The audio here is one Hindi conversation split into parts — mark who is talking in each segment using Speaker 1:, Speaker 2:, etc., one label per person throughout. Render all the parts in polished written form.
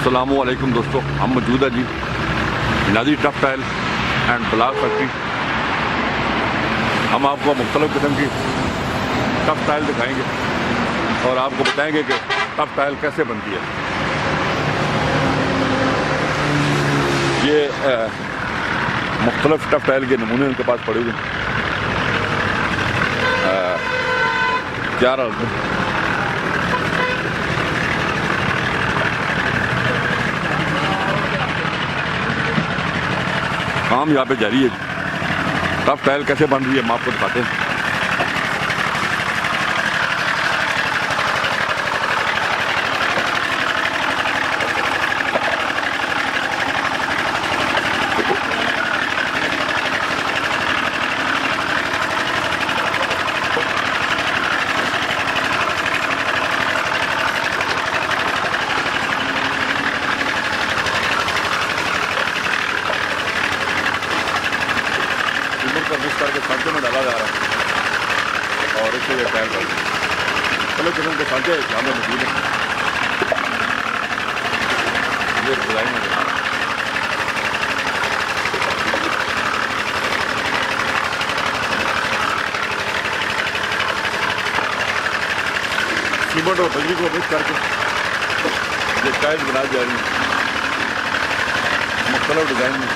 Speaker 1: अस्सलामुअलैकुम दोस्तों, हम मौजूद है जी नाज़ी tough tile and block factory. हम आपको मुख्तलिफ़ किस्म की टफ टाइल दिखाएंगे और आपको बताएंगे कि टफ टाइल कैसे बनती है। ये मुख्तलिफ़ टफ टाइल के नमूने उनके पास पड़े हुए क्या रहा काम यहाँ पे जारी है। टफ टाइल कैसे बन रही है हम आपको दिखाते हैं। का मिक्स करके सांचे में डाला जा रहा है और इससे ये टाइल बन चलो किस्म के सांचे हमें मौजूद है। ये डिज़ाइन है सीमेंट और बजरी को मिक्स करके ये टाइल बनाई जा रही है मुख्तलिफ डिज़ाइन में।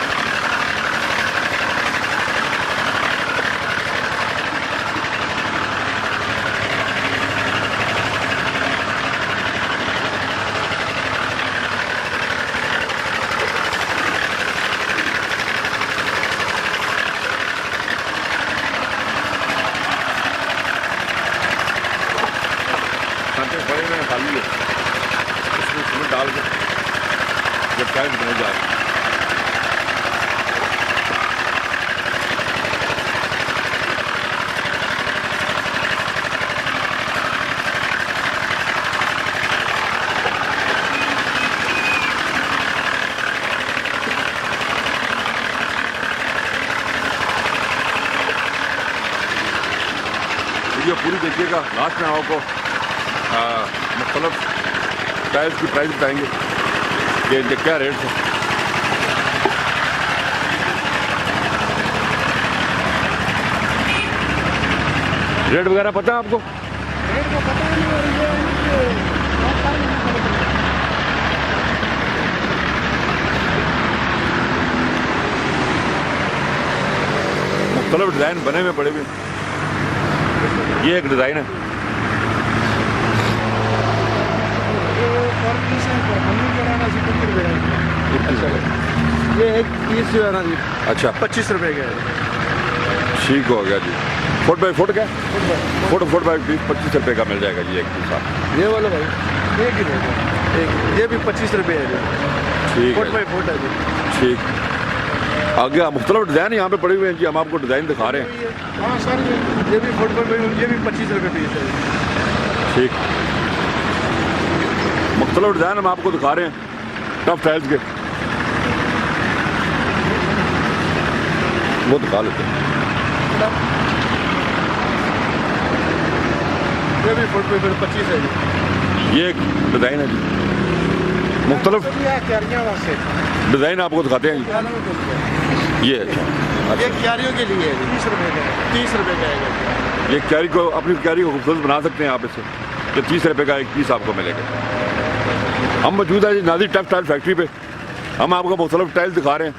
Speaker 1: बड़े में खाली है, इसमें सीमेंट डाल के जब टाइल बनाई जा रही है। वीडियो पूरी देखिएगा, लास्ट में आपको मुख्तलिफ टाइल्स की प्राइस बताएंगे कि इनके क्या रेट है। रेट वगैरह पता है आपको?
Speaker 2: रेट को पता नहीं है।
Speaker 1: मुख्तलिफ डिज़ाइन बने हुए पड़े हुए। ये एक डिज़ाइन है,
Speaker 2: ये एक 30 जो है ना जी,
Speaker 1: अच्छा
Speaker 2: 25 रुपए का है।
Speaker 1: ठीक हो गया जी। फुट बाई फुट क्या फुट बाई 25 रुपये का मिल जाएगा जी एक पीस आप।
Speaker 2: ये वाला भाई एक ही रहेगा, एक ये भी 25 रुपये है जी।
Speaker 1: ठीक
Speaker 2: फुट
Speaker 1: है
Speaker 2: बाई फुट है जी।
Speaker 1: ठीक। आगे मुख्तलिफ डिज़ाइन यहाँ पे पड़े हुए हैं जी, हम आपको डिज़ाइन दिखा रहे हैं।
Speaker 2: हाँ सर, ये भी फुट बाई, ये भी 25 रुपये पीस है।
Speaker 1: ठीक, मुख्तलिफ डिज़ाइन हम आपको दिखा रहे हैं टफ टाइल्स के, वो दिखा लेते हैं।
Speaker 2: ये भी फुट बाई 25 है जी।
Speaker 1: ये एक डिज़ाइन है जी, मुख्तलिफ डिज़ाइन आपको दिखाते हैं जी। ये अच्छा,
Speaker 2: ये क्यारियों के लिए है, 30 रुपये का है। 30 रुपये का है।
Speaker 1: ये कैरी को अपनी कैरी को खूबसूरत बना सकते हैं आप इससे, तो 30 रुपये का एक पीस आपको मिलेगा। हम मौजूद है जी नाज़ी टफ टाइल फैक्ट्री पे, हम आपको मुख्तलिफ टाइल दिखा रहे हैं।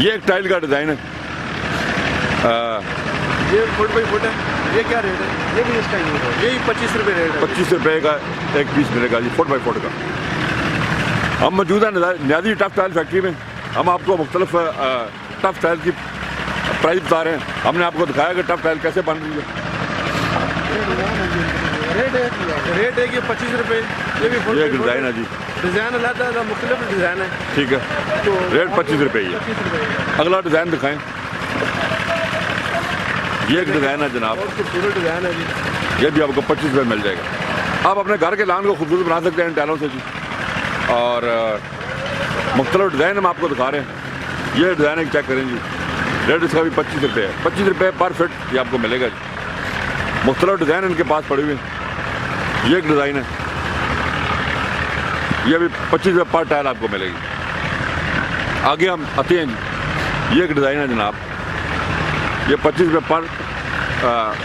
Speaker 1: ये एक टाइल का डिज़ाइन है,
Speaker 2: ये फुट बाई फुट है। ये क्या रेट है? ये भी इसका ही है, यही 25 रुपये रेट है।
Speaker 1: 25 रुपये का एक पीस मिलेगा जी, फुट बाई फुट का। हम मौजूद है नाज़ी टफ टाइल फैक्ट्री में, हम आपको मुख्तलिफ टफ टाइल की प्राइस बता रहे हैं। हमने आपको दिखाया कि टफ टाइल कैसे बन रही है।
Speaker 2: रेट है कि 25 रुपये। ये भी फुट
Speaker 1: ये
Speaker 2: बाई फुट
Speaker 1: डिज़ाइन है जी,
Speaker 2: डिज़ाइन अलग मुख्तलिफ डिज़ाइन है।
Speaker 1: ठीक है,
Speaker 2: तो
Speaker 1: रेट 25 रुपये ही है।
Speaker 2: 25 रुपये।
Speaker 1: अगला डिज़ाइन दिखाएं। ये एक डिज़ाइन है जनाब,
Speaker 2: और खूबसूरत डिज़ाइन है जी।
Speaker 1: ये भी आपको 25 रुपये मिल जाएगा। आप अपने घर के लान को खूबसूरत बना सकते हैं इन टाइलों से जी। और मुख्तलिफ डिज़ाइन हम आपको दिखा रहे हैं। ये डिज़ाइन एक चेक करें जी, रेट इसका भी 25 रुपये है। 25 रुपये पर फिट ये आपको मिलेगा जी। मुख्तलिफ डिज़ाइन इनके पास पड़े हुए हैं। ये एक डिज़ाइन है, ये भी 25 रुपये पर टाइल आपको मिलेगी। आगे हम आते हैं जी, ये एक डिज़ाइन है जनाब, ये 25 रुपये पर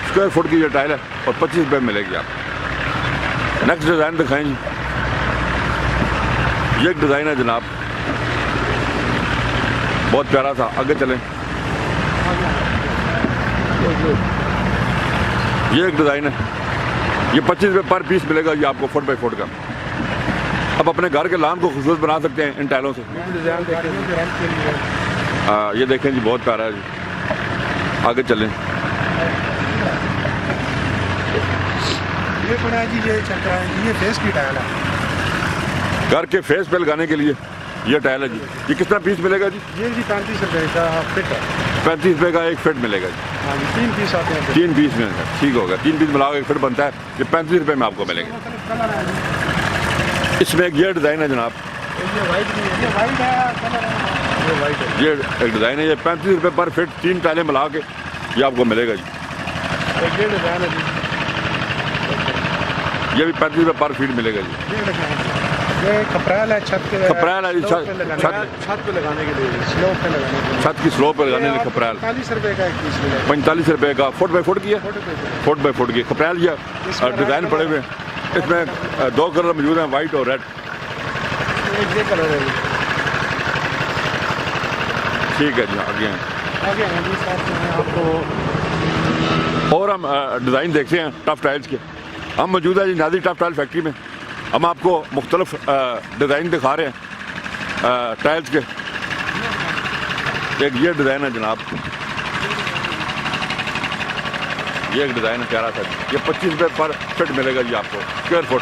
Speaker 1: स्क्वायर फुट की ये टाइल है और 25 रुपये में मिलेगी आप। नेक्स्ट डिज़ाइन दिखाएं जी, ये एक डिज़ाइन है जनाब, बहुत प्यारा सा। आगे चलें, ये एक डिज़ाइन है, ये 25 रुपये पर पीस मिलेगा ये आपको, फुट बाई फुट का। अब अपने घर के लॉन को खूबसूरत बना सकते हैं इन टाइलों से। ये देखें जी, बहुत प्यारा है जी। आगे चलें,
Speaker 2: ये पड़ा है जी, ये चल रहा है, ये फेस की टाइल है,
Speaker 1: घर के फेस पे लगाने के लिए ये टाइल है जी। ये कितना पीस मिलेगा जी?
Speaker 2: ये जी 35 रुपये का फिट है।
Speaker 1: 35 रुपये का एक फिट मिलेगा जी।
Speaker 2: हाँ जी, 3 पीस आते हैं।
Speaker 1: 3 पीस मिलेगा, ठीक होगा। 3 पीस मिलाओ एक फिट बनता है, ये 35 रुपये में आपको मिलेंगे।
Speaker 2: कलर है जी,
Speaker 1: इसमें एक ये डिज़ाइन है जनाब,
Speaker 2: ये वाइट भी है, ये वाइट है, कलर है, ये वाइट है।
Speaker 1: ये एक डिज़ाइन है, ये 35 रुपये पर फिट 3 टाइलें मिला के ये आपको मिलेगा जी।
Speaker 2: ये डिज़ाइन है जी,
Speaker 1: ये भी 35 रुपये पर फीट मिलेगा जी।
Speaker 2: ये खपरेल है, छत के
Speaker 1: खपरेल है जी, छत
Speaker 2: पे लगाने के लिए, स्लोप पे लगाने के लिए।
Speaker 1: छत की स्लोप पर लगाने के लिए खपरेल
Speaker 2: 45 रुपये का एक पीस मिलेगा।
Speaker 1: 45 रुपये का, फुट बाई फुट की है, फुट बाई फुट की खपरेल। ये डिज़ाइन पड़े हुए हैं, इसमें 2 कलर मौजूद हैं, वाइट और रेड।
Speaker 2: ये कलर है जी,
Speaker 1: ठीक है जी। आगे हैं,
Speaker 2: आगे हैं जी, साथ में आपको
Speaker 1: और हम डिज़ाइन देखते हैं टफ टाइल्स के। हम मौजूद है जी नादिर टफ टाइल फैक्ट्री में। हम आपको मुख्तलिफ डिज़ाइन दिखा रहे हैं टाइल्स के। एक ये डिज़ाइन है जनाब, ये एक डिज़ाइन है प्यारा सा, ये 25 रुपये पर फिट मिलेगा जी आपको, स्क्वायर फुट।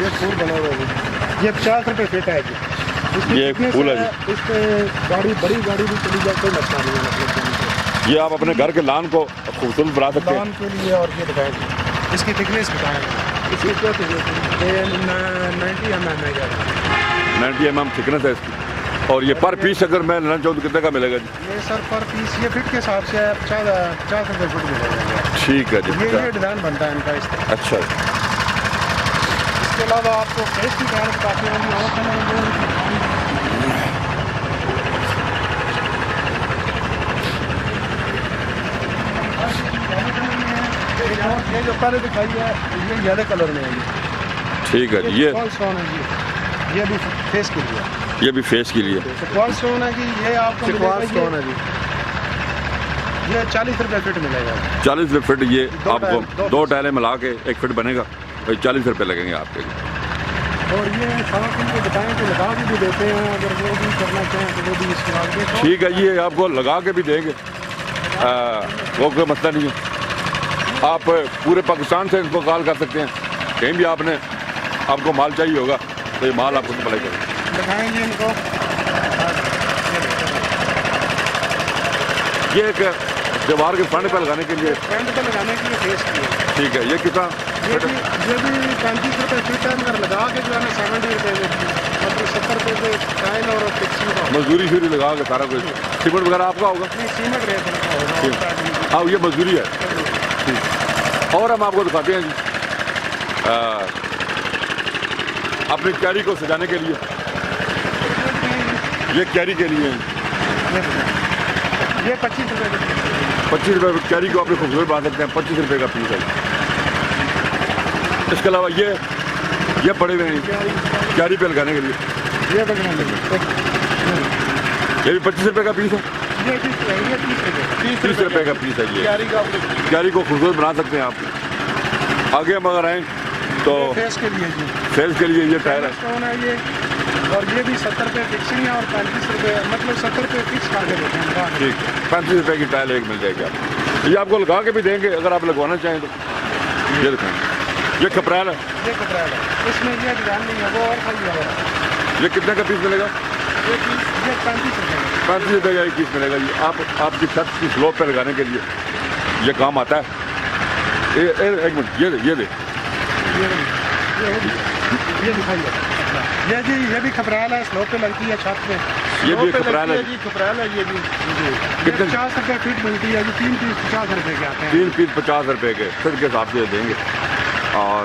Speaker 2: ये फूल बना हुआ है जी, ये 50 रुपये फिट है जी।
Speaker 1: ये एक फूल है जी,
Speaker 2: इस पे गाड़ी, बड़ी गाड़ी भी चली जाए, कोई मसला नहीं है। मतलब
Speaker 1: ये आप अपने घर के लान को खूबसूरत बना सकते हैं।
Speaker 2: लॉन के लिए। और ये बताएं जी, इसकी थिकनेस बताएं, इसकी क्या थिकनेस है? ये 90 mm है ज़्यादा,
Speaker 1: 90 mm थिकनेस है इसकी। और ये पर पीस अगर मैं लेना चाहूँ तो कितने का मिलेगा जी?
Speaker 2: ये सर पर पीस ये फिट के हिसाब से 50 रुपये फुट मिलेगा।
Speaker 1: ठीक है जी।
Speaker 2: ये डिज़ाइन बनता है इनका इस तरह।
Speaker 1: अच्छा,
Speaker 2: इसके अलावा आपको फेस की टाइल बताते हैं जी, और ये जो पहले दिखाई है ये येलो कलर में है जी।
Speaker 1: ठीक है जी। ये
Speaker 2: क्वाल स्टोन है जी, ये भी फेस के लिए,
Speaker 1: ये भी फेस के लिए
Speaker 2: क्वाल स्टोन है जी। ये आपको क्वाल स्टोन है जी, ये 40 रुपये फिट मिलेगा।
Speaker 1: 40 रुपये फिट। ये आपको 2 टाइलें मिला के एक फिट बनेगा, 40 रुपये लगेंगे आपके।
Speaker 2: और ये सारा इनको बताएं कि लगा के भी देते हैं, अगर वो भी करना चाहें तो वो भी इस्तेमाल दें।
Speaker 1: ठीक है, ये आपको लगा के भी देंगे, वो कोई मसला नहीं है। आप पूरे पाकिस्तान से इनको कॉल कर सकते हैं, कहीं भी आपको माल चाहिए होगा तो ये माल आपको सप्लाई करेंगे।
Speaker 2: दिखाएंगे इनको।
Speaker 1: ये एक दीवार के फ्रंट पर लगाने के लिए,
Speaker 2: फ्रंट पे लगाने के लिए फेस की है।
Speaker 1: ठीक है। ये कितना?
Speaker 2: ये भी 35 रुपये फिट है, मगर लगा के जो है ना 70 रुपये में, मतलब 70 रुपये से टाइल और फिक्सिंग का।
Speaker 1: मजदूरी शुरू लगा के सारा कुछ, सीमेंट वगैरह आपका होगा?
Speaker 2: नहीं, सीमेंट रेट का होगा।
Speaker 1: हाँ, ये मजदूरी है। ठीक। और हम आपको दिखाते हैं जी अपनी कैरी को सजाने के लिए, ये कैरी के लिए
Speaker 2: ये 25 रुपये का,
Speaker 1: 25 रुपये कैरी को आपने खूबसूरत बना सकते हैं। 25 रुपये का पीस है। इसके अलावा ये पड़े हुए हैं कैरी पे लगाने के लिए,
Speaker 2: ये बना लेंगे।
Speaker 1: ये भी 25 रुपये का पीस है।
Speaker 2: ये
Speaker 1: 30 रुपये का पीस है। ये कैरी को खूबसूरत बना सकते हैं आप। आगे हम अगर आएँ तो
Speaker 2: फेस के लिए जी,
Speaker 1: फेस के लिए ये टायर है,
Speaker 2: स्टोन है ये। और ये भी 70 रुपये फिक्सिंग है और 35 रुपये, मतलब 70 रुपये फिक्स करके देते हैं।
Speaker 1: ठीक, 35 रुपये की टाइल एक मिल जाएगी आपको। ये आपको लगा के भी देंगे अगर आप लगवाना चाहें तो। ये दिखाएँ, ये खपरेल है,
Speaker 2: ये कपड़ेल है, इसमें ये डिजाइन नहीं है, वो और खाली है।
Speaker 1: ये कितने का पीस मिलेगा?
Speaker 2: ये 35 रुपये,
Speaker 1: 35 रुपये का एक पीस मिलेगा जी। आपकी छत की स्लोप पर लगाने के लिए ये काम आता है। एक मिनट, ये दे
Speaker 2: ये दिखाइए। ये जी, ये भी खपरेल है, स्लोप पे लगती है छत में।
Speaker 1: ये भी
Speaker 2: दो पे
Speaker 1: कपड़ाल
Speaker 2: लगती
Speaker 1: है
Speaker 2: जी, कपड़ाल है ये भी जी।
Speaker 1: कितने?
Speaker 2: 50 रुपये फीट मिलती है जी, 3 पीस 50 रुपये के आते हैं।
Speaker 1: 3 पीस 50 रुपए के फिर के हिसाब से देंगे। और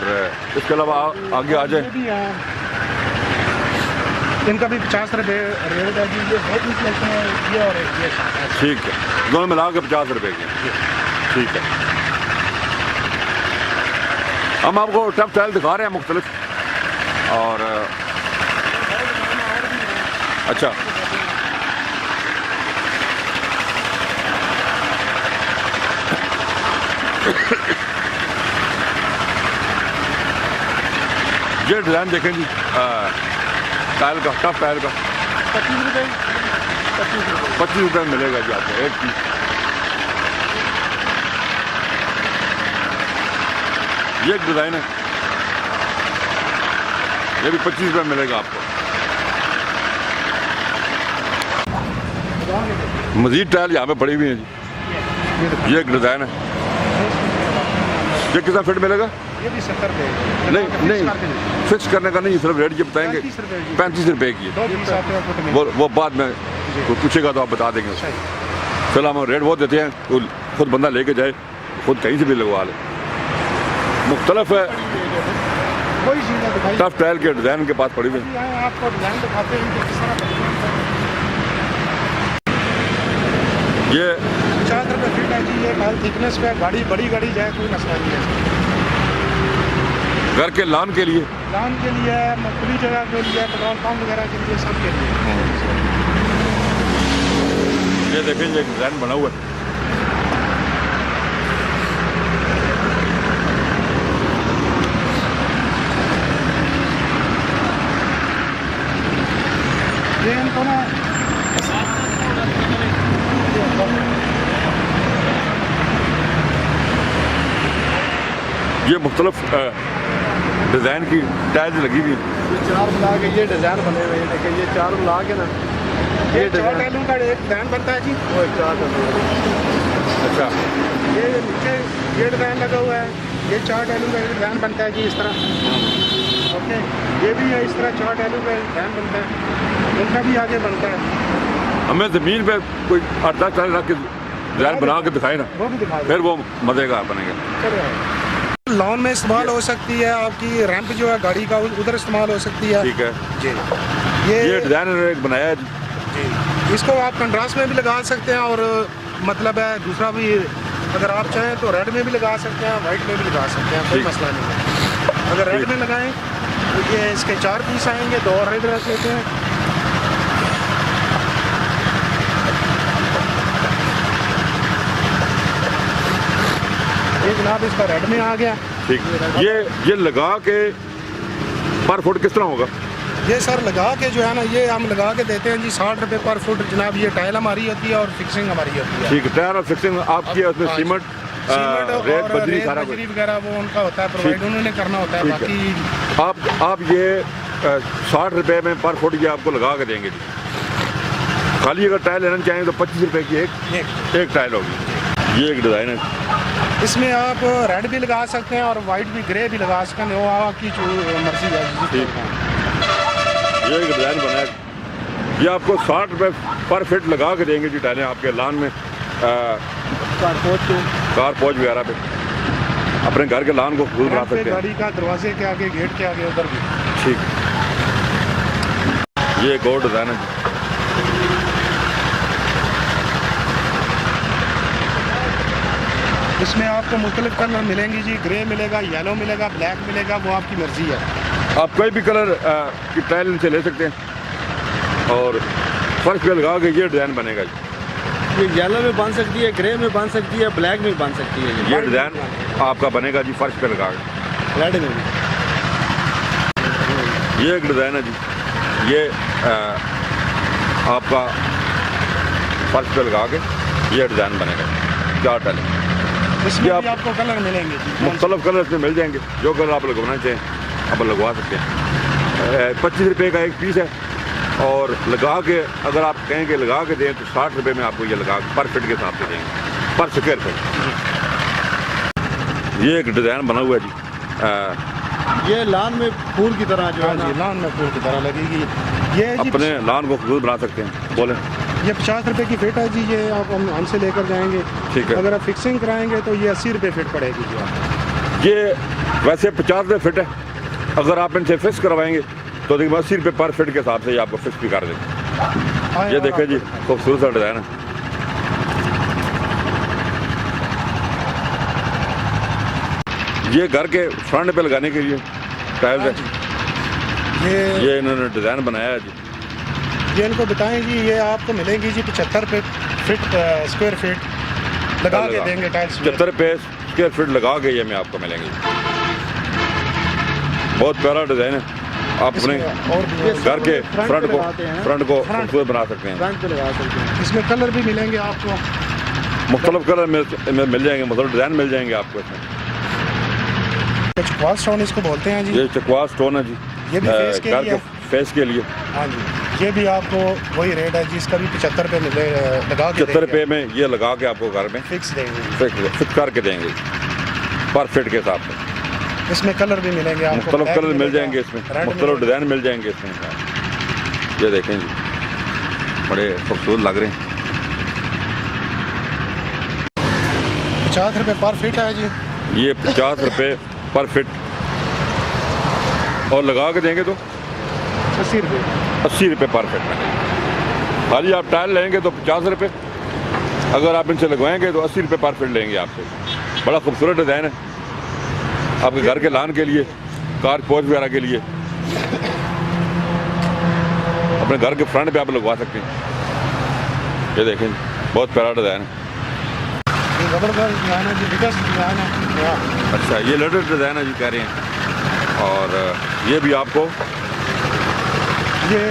Speaker 1: इसके अलावा आगे आ
Speaker 2: ये
Speaker 1: जाए।
Speaker 2: भी हैं, इनका भी 50 रुपये रेट है जी। ये 2 पीस लेते हैं ये, और एक ये साथ है।
Speaker 1: ठीक है, दोनों मिला के 50 रुपए के। ठीक है, हम आपको टफ स्टाइल दिखा रहे हैं मुख्तलिफ। और अच्छा, ये डिज़ाइन देखें जी, टाइल का, टफ टाइल का
Speaker 2: 25 रुपये
Speaker 1: 25 रुपये में मिलेगा जी आपको एक पीस। ये एक डिज़ाइन है, ये भी 25 रुपये में मिलेगा आपको। मजीद टाइल यहाँ पे पड़ी हुई है जी। ये एक डिज़ाइन है, ये कितना फिट मिलेगा?
Speaker 2: ये भी 70 रुपये।
Speaker 1: नहीं, फिक्स करने का नहीं, सिर्फ रेट ये बताएंगे। 35 रुपये की है।
Speaker 2: 2 पीस आते हैं फुट में।
Speaker 1: वो बाद में कोई पूछेगा तो आप बता देंगे उसको। फिलहाल हम रेट बहुत देते हैं, तो खुद बंदा लेके जाए, खुद कहीं से भी लगवा ले। मुख्तलिफ है,
Speaker 2: कोई चीज़ है दिखाई।
Speaker 1: टफ टाइल के डिज़ाइन के पास पड़ी हुई है।
Speaker 2: यहाँ आपको डिज़ाइन दिखाते हैं कि किस तरह बनते हैं।
Speaker 1: ये
Speaker 2: 50 रुपये फीट है जी। ये टाइल थिकनेस पे गाड़ी, बड़ी गाड़ी जाए कोई मसला नहीं है।
Speaker 1: घर के लान के लिए,
Speaker 2: लान के लिए, खुली जगह के लिए, पेट्रोल पंप वगैरह के लिए, सब के लिए।
Speaker 1: ये देखें, ये डिज़ाइन बना हुआ है।
Speaker 2: ये इनको ना
Speaker 1: ये मुख्तलिफ डिज़ाइन की टाइल्स लगी हुई हैं।
Speaker 2: ये 4 मिला के ये डिज़ाइन बने हुए हैं। देखिए ये 4 मिला के ना, ये 4 टाइलों का एक डिज़ाइन बनता है जी। वो 4
Speaker 1: अच्छा,
Speaker 2: ये नीचे ये डिज़ाइन लगा हुआ है। ये 4 टाइलों का एक डिज़ाइन बनता है जी, इस तरह। ओके, ये भी है, इस तरह 4 टाइलों का एक डिज़ाइन बनता है। इनका भी आगे बनता है।
Speaker 1: हमें ज़मीन पे कोई 8-10 टाइल रख के डिज़ाइन बना के दिखाए ना,
Speaker 2: वो भी दिखा
Speaker 1: फिर वो मज़े का बनेगा।
Speaker 2: लॉन में इस्तेमाल हो सकती है, आपकी रैंप जो है गाड़ी का उधर इस्तेमाल हो सकती है
Speaker 1: ठीक है
Speaker 2: जी।
Speaker 1: ये डिज़ाइन एक बनाया है जी।
Speaker 2: जी, इसको आप कंट्रास्ट में भी लगा सकते हैं, और मतलब है दूसरा भी, अगर आप चाहें तो रेड में भी लगा सकते हैं, वाइट में भी लगा सकते हैं, कोई
Speaker 1: ठीक।
Speaker 2: मसला नहीं है। अगर रेड में लगाएं तो ये इसके 4 पीस आएंगे, 2 और रेड रख लेते हैं। ये जनाब इसका रेड में आ गया।
Speaker 1: ठीक, ये लगा के पर फुट किस तरह होगा?
Speaker 2: ये सर लगा के जो है ना, ये हम लगा के देते हैं जी 60 रुपये पर फुट जनाब। ये टाइल हमारी होती है और फिक्सिंग हमारी होती है।
Speaker 1: ठीक है, टायर और फिक्सिंग आपकी है, उसमें
Speaker 2: हाँ,
Speaker 1: सीमेंट
Speaker 2: सीमेंट
Speaker 1: रेत
Speaker 2: और
Speaker 1: बजरी
Speaker 2: रेत
Speaker 1: सारा कुछ।
Speaker 2: बजरी वगैरह वो उनका होता है, प्रोवाइड उन्होंने करना होता है।
Speaker 1: ठीक है।
Speaker 2: बाकी
Speaker 1: आप ये 60 रुपये में पर फुट ये आपको लगा के देंगे जी। खाली अगर टाइल लेना चाहें तो 25 रुपये की एक टाइल होगी। ये एक डिज़ाइन है,
Speaker 2: इसमें आप रेड भी लगा सकते हैं और वाइट भी, ग्रे भी लगा सकते हैं, वो आपकी जो मर्जी है।
Speaker 1: ठीक। ये एक डिज़ाइन बना है, ये आपको 60 रुपये पर फिट लगा के देंगे जी टाइलें आपके लान में, कार पोच वगैरह पे। अपने घर के लान को खुद बना सकते हैं।
Speaker 2: गाड़ी का दरवाजे के आगे, गेट के आगे, उधर भी।
Speaker 1: ठीक, ये एक और डिज़ाइन है जी।
Speaker 2: इसमें आपको मुख्तलिफ कलर मिलेंगे जी। ग्रे मिलेगा, येलो मिलेगा, ब्लैक मिलेगा, वो आपकी मर्जी है।
Speaker 1: आप कोई भी कलर की टाइल इनसे ले सकते हैं और फर्श पे लगा के ये डिज़ाइन बनेगा जी।
Speaker 3: ये येलो में बन सकती है, ग्रे में बन सकती है, ब्लैक में बन सकती है।
Speaker 1: ये डिज़ाइन आपका बनेगा जी फर्श पे लगा के।
Speaker 3: रेड में भी।
Speaker 1: ये एक डिज़ाइन है जी, ये आपका फर्श पे लगा के ये डिज़ाइन बनेगा। 4 टाइलें,
Speaker 2: इसमें
Speaker 1: आप-
Speaker 2: भी आपको कलर मिलेंगे जी।
Speaker 1: मुख्तलिफ कलर इसमें मिल जाएंगे, जो कलर आप लगवाना चाहें आप लगवा सकते हैं। 25 रुपये का एक पीस है, और लगा के अगर आप कहें कि लगा के दें तो 60 रुपये में आपको ये लगा पर फिट के हिसाब से देंगे, पर स्क्वायर फिट। ये एक डिज़ाइन बना हुआ है जी।
Speaker 3: ये लान में फूल की तरह जो है
Speaker 2: हाँ
Speaker 3: ना,
Speaker 2: जी, लान में फूल की तरह लगेगी। ये जी
Speaker 1: अपने लान को खूबसूरत बना सकते हैं। बोले
Speaker 2: ये 50 रुपए की फिट है जी, ये आप हमसे लेकर जाएंगे।
Speaker 1: ठीक है।
Speaker 2: अगर आप फिक्सिंग कराएंगे तो ये 80 रुपए फिट पड़ेगी जी आपको।
Speaker 1: ये वैसे 50 रुपये फिट है, अगर आप इनसे फिक्स करवाएंगे तो देखिए 80 रुपये पर फिट के हिसाब से ये आपको फिक्स भी कर देंगे। ये देखें जी, खूबसूरत सा डिज़ाइन है। ये घर के फ्रंट पे लगाने के लिए टाइल है। ये इन्होंने डिज़ाइन बनाया है जी।
Speaker 2: ये इनको बताएं जी, ये आपको मिलेंगी जी 75 रुपये फिट स्क्वायर फीट लगा के देंगे टाइल्स।
Speaker 1: 75 रुपये स्क्वायर फीट लगा के ये में आपको मिलेंगे। बहुत प्यारा डिज़ाइन है। आप अपने घर के फ्रंट को खूबसूरत बना सकते हैं।
Speaker 3: फ्रंट पे लगा सकते हैं।
Speaker 2: इसमें कलर भी मिलेंगे आपको,
Speaker 1: मुख्तलिफ कलर मिल जाएंगे, मतलब डिज़ाइन मिल जाएंगे आपको इसमें।
Speaker 2: चकवास स्टोन इसको बोलते हैं जी।
Speaker 1: ये चकवास स्टोन है जी,
Speaker 2: ये भी फेस के लिए।
Speaker 1: फेस के लिए।
Speaker 2: हाँ जी, ये भी आपको वही रेट है जी, इसका भी 75 रुपये मिले लगा के
Speaker 1: 75 रुपये में ये लगा के आपको घर में
Speaker 2: फिक्स देंगे,
Speaker 1: फिक्स करके देंगे पर फिट के हिसाब से।
Speaker 2: इसमें कलर भी मिलेंगे आपको,
Speaker 1: मुख्तलिफ कलर मिल जाएंगे इसमें, मुख्तलिफ डिज़ाइन मिल जाएंगे इसमें। ये देखें जी, बड़े खूबसूरत लग रहे हैं।
Speaker 2: 50 रुपये पर फिट है जी।
Speaker 1: ये 50 रुपये पर फिट और लगा के देंगे तो
Speaker 2: 80 रुपये
Speaker 1: 80 रुपये पर फिट में। खाली आप टाइल लेंगे तो 50 रुपये, अगर आप इनसे लगवाएंगे तो 80 रुपये पर फिट लेंगे आपसे। बड़ा खूबसूरत डिज़ाइन है, आपके घर के लान के लिए, कार पोर्च वगैरह के लिए, अपने घर के फ्रंट पे आप लगवा सकते हैं। ये देखें, बहुत प्यारा डिज़ाइन है।
Speaker 2: ज़बरदस्त डिज़ाइन है जी, बिगेस्ट डिज़ाइन है।
Speaker 1: अच्छा, ये लेटेस्ट डिज़ाइन है जी कह रहे हैं। और ये भी आपको
Speaker 2: ये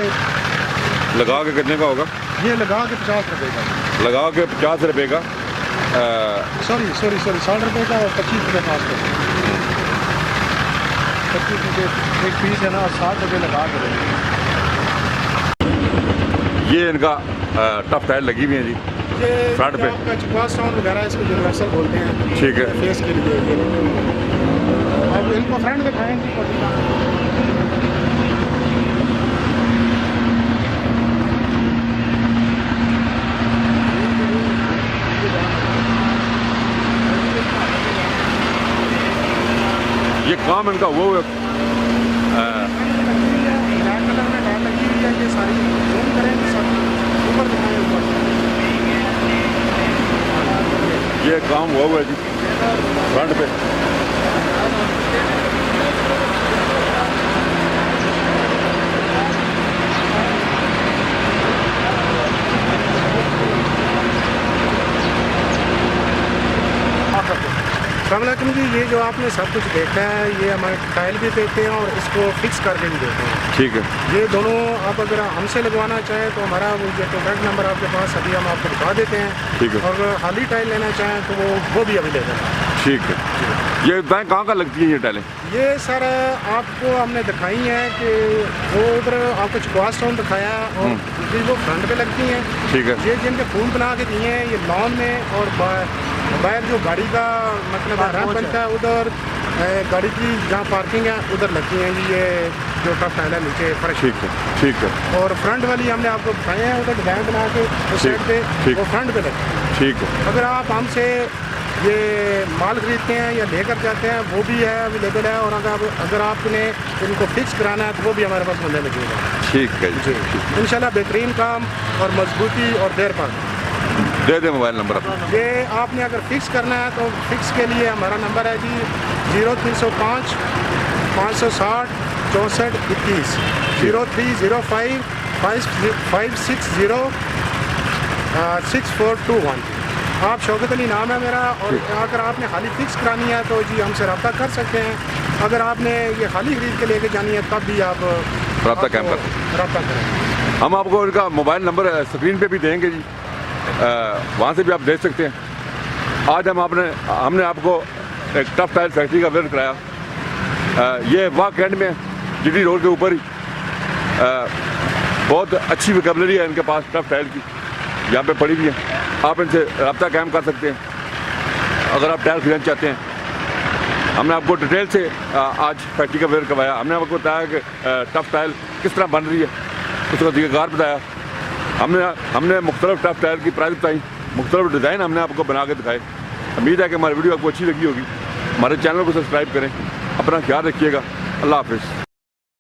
Speaker 1: लगा के कितने का होगा?
Speaker 2: ये लगा के 50 रुपये का,
Speaker 1: लगा के 50 रुपये का,
Speaker 2: सॉरी 60 रुपये का और 25 रुपये पास का। 25 रुपये एक पीस है ना, और 60 रुपये लगा के देंगे।
Speaker 1: ये इनका टफ टाइल लगी हुई है जी
Speaker 2: ये
Speaker 1: फ्रंट पे।
Speaker 2: आपका चकवास स्टोन वगैरह इसको यूनिवर्सल बोलते हैं।
Speaker 1: ठीक है।
Speaker 2: फेस के लिए अब इनको फ्रंट दिखाएंगे।
Speaker 1: ये काम इनका वो है,
Speaker 2: ब्लैक कलर में डाल लगी हुई है। ये सारी जूम करेंगे, सब ऊपर दिखाएं ऊपर।
Speaker 1: ये काम वो है जी फ्रंट पे।
Speaker 2: अस्सलामुअलैकुम जी, ये जो आपने सब कुछ देखा है, ये हमारे टाइल भी देते हैं और इसको फिक्स करके भी देते हैं।
Speaker 1: ठीक है।
Speaker 2: ये दोनों आप अगर हमसे लगवाना चाहें तो हमारा वो जो कॉन्टैक्ट नंबर आपके पास अभी हम आपको दिखा देते हैं।
Speaker 1: ठीक है।
Speaker 2: और अगर खाली टाइल लेना चाहें तो वो भी अवेलेबल है।
Speaker 1: ठीक है। ये बैंक कहाँ का लगती है ये टाइलें?
Speaker 2: ये सर आपको हमने दिखाई है कि वो उधर आपको चकवास स्टोन दिखाया और दूसरी वो फ्रंट पे लगती हैं।
Speaker 1: ठीक है।
Speaker 2: ये जिनके फूल बना के दिए हैं, ये लॉन में और बाहर जो गाड़ी का मतलब रैंप बनता है उधर, गाड़ी की जहाँ पार्किंग है उधर लगती हैं जी। ये जो टफ टाइल है नीचे फर्श।
Speaker 1: ठीक है। ठीक है।
Speaker 2: और फ्रंट वाली हमने आपको दिखाए हैं, उधर डिज़ाइन बना के उस साइड पे
Speaker 1: ठीक।
Speaker 2: वो फ्रंट पे लगती है।
Speaker 1: ठीक है।
Speaker 2: अगर आप हमसे ये माल खरीदते हैं या लेकर जाते हैं वो भी है, अवेलेबल है। और अगर आपने इनको फिक्स कराना है तो वो भी हमारे पास मिलने लगेगा।
Speaker 1: ठीक है जी।
Speaker 2: इंशाल्लाह बेहतरीन काम और मजबूती और देर पर।
Speaker 1: दे दे मोबाइल नंबर अपना।
Speaker 2: ये आपने अगर फिक्स करना है तो फिक्स के लिए हमारा नंबर है जी 0305 560 64 21 0305 560 6421। आप शौकत अली नाम है मेरा। और अगर आपने खाली फिक्स करानी है तो जी हमसे रब्ता कर सकते हैं। अगर आपने ये खाली खरीद के लेके जानी है तब भी आप
Speaker 1: रब्ता करें। हम आपको इनका मोबाइल नंबर स्क्रीन पे भी देंगे जी, वहाँ से भी आप देख सकते हैं। आज हमने आपको एक टफ टाइल फैक्ट्री का विजिट कराया। ये वाक एंड में जीटी रोड के ऊपर ही बहुत अच्छी वोकैबुलरी है इनके पास टफ टाइल की, यहाँ पे पड़ी हुई है। आप इनसे रब्ता कायम कर सकते हैं अगर आप टाइल खरीदना चाहते हैं। हमने आपको डिटेल से आज फैक्ट्री का विजिट करवाया। हमने आपको बताया कि टफ टाइल किस तरह बन रही है उसका तरीक़ाकार बताया। हमने मुख्तलिफ टफ टायर की प्राइस बताई, मुख्तलिफ डिज़ाइन हमने आपको बना के दिखाए। उम्मीद है कि हमारी वीडियो आपको अच्छी लगी होगी। हमारे चैनल को सब्सक्राइब करें। अपना ख्याल रखिएगा। अल्लाह हाफ़िज़।